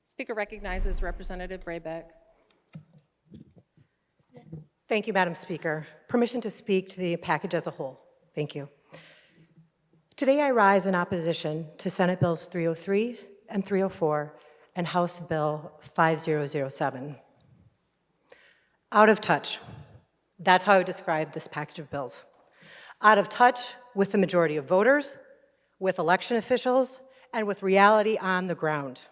Speaker recognizes Representative Brabec. Thank you, Madam Speaker. Permission to speak to the package as a whole. Thank you. Today I rise in opposition to Senate Bills 303 and 304 and House Bill 5007. Out of touch. That's how I describe this package of bills. Out of touch with the majority of voters, with election officials, and with reality on the ground.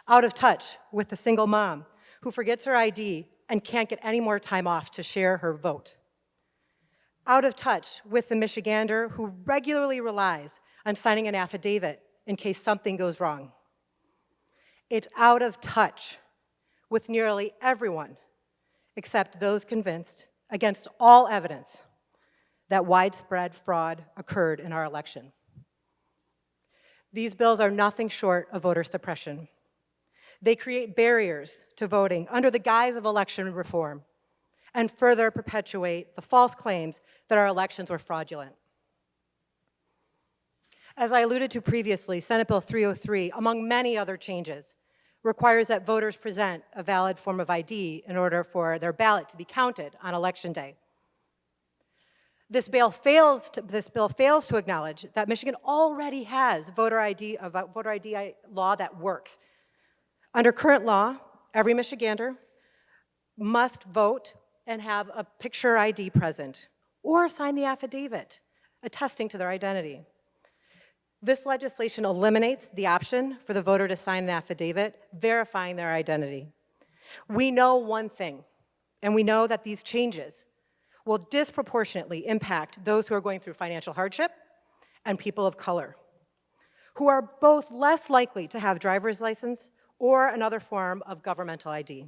Out of touch with the single mom who forgets her ID and can't get any more time off to share her vote. Out of touch with the Michigander who regularly relies on signing an affidavit in case something goes wrong. It's out of touch with nearly everyone except those convinced, against all evidence, that widespread fraud occurred in our election. These bills are nothing short of voter suppression. They create barriers to voting under the guise of election reform and further perpetuate the false claims that our elections were fraudulent. As I alluded to previously, Senate Bill 303, among many other changes, requires that voters present a valid form of ID in order for their ballot to be counted on Election Day. This bill fails to acknowledge that Michigan already has a voter ID law that works. Under current law, every Michigander must vote and have a picture ID present or sign the affidavit attesting to their identity. This legislation eliminates the option for the voter to sign an affidavit verifying their identity. We know one thing, and we know that these changes will disproportionately impact those who are going through financial hardship and people of color, who are both less likely to have driver's license or another form of governmental ID.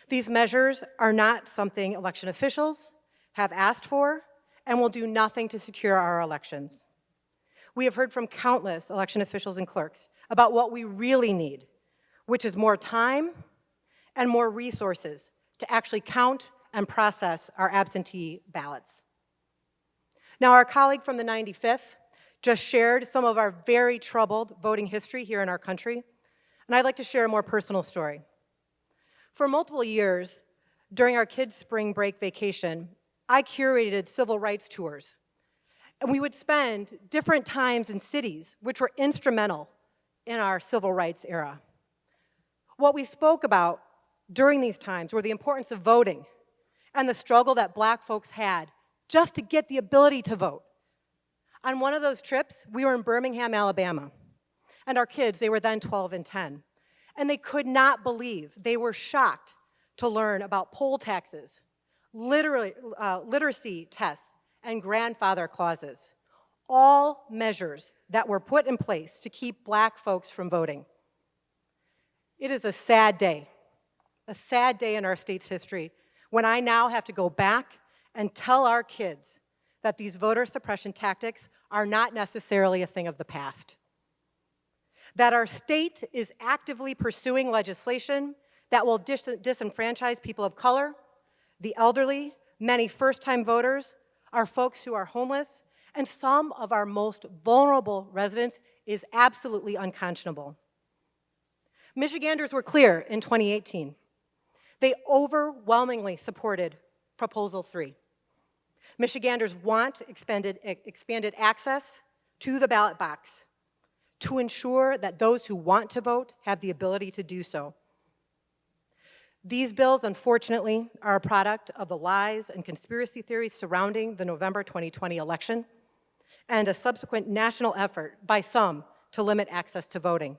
These measures are not something election officials have asked for and will do nothing to secure our elections. We have heard from countless election officials and clerks about what we really need, which is more time and more resources to actually count and process our absentee ballots. Now, our colleague from the 95th just shared some of our very troubled voting history here in our country, and I'd like to share a more personal story. For multiple years, during our kids' spring break vacation, I curated civil rights tours, and we would spend different times in cities which were instrumental in our civil rights era. What we spoke about during these times were the importance of voting and the struggle that Black folks had just to get the ability to vote. On one of those trips, we were in Birmingham, Alabama, and our kids, they were then 12 and 10, and they could not believe, they were shocked to learn about poll taxes, literacy tests, and grandfather clauses, all measures that were put in place to keep Black folks from voting. It is a sad day in our state's history, when I now have to go back and tell our kids that these voter suppression tactics are not necessarily a thing of the past. That our state is actively pursuing legislation that will disenfranchise people of color, the elderly, many first-time voters, our folks who are homeless, and some of our most vulnerable residents is absolutely unconscionable. Michiganders were clear in 2018. They overwhelmingly supported Proposal 3. Michiganders want expanded access to the ballot box to ensure that those who want to vote have the ability to do so. These bills, unfortunately, are a product of the lies and conspiracy theories surrounding the November 2020 election and a subsequent national effort by some to limit access to voting.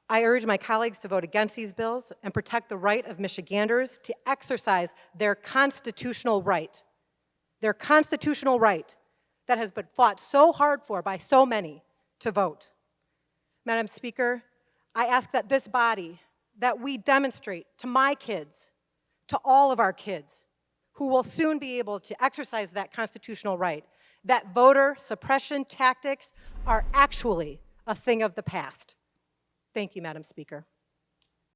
I urge my colleagues to vote against these bills and protect the right of Michiganders to exercise their constitutional right that has been fought so hard for by so many to vote. Madam Speaker, I ask that this body, that we demonstrate to my kids, to all of our kids, who will soon be able to exercise that constitutional right, that voter suppression tactics are actually a thing of the past. Thank you, Madam Speaker.